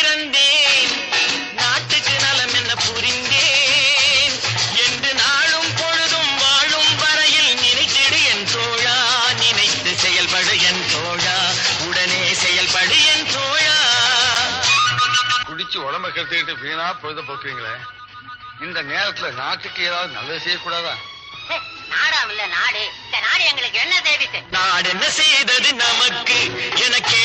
பிறந்தேன், நாட்டுக்கு நலம் என்ன புரிந்தேன் என்று நாளும் பொழுதும் வாழும் வரையில் நினைத்திடு என் தோழா, நினைத்து செயல்படு என் தோழா, உடனே செயல்படு என் தோழா. குடிச்சு உடம்ப கெடுத்துக்கிட்டு வீணா பொழுத போக்குறீங்களே, இந்த நேரத்துல நாட்டுக்கு ஏதாவது நல்லது செய்யக்கூடாதா? நாடாம் இல்ல நாடு, இந்த நாடு எங்களுக்கு என்ன செய்து? நாடு என்ன செய்தது நமக்கு, எனக்கு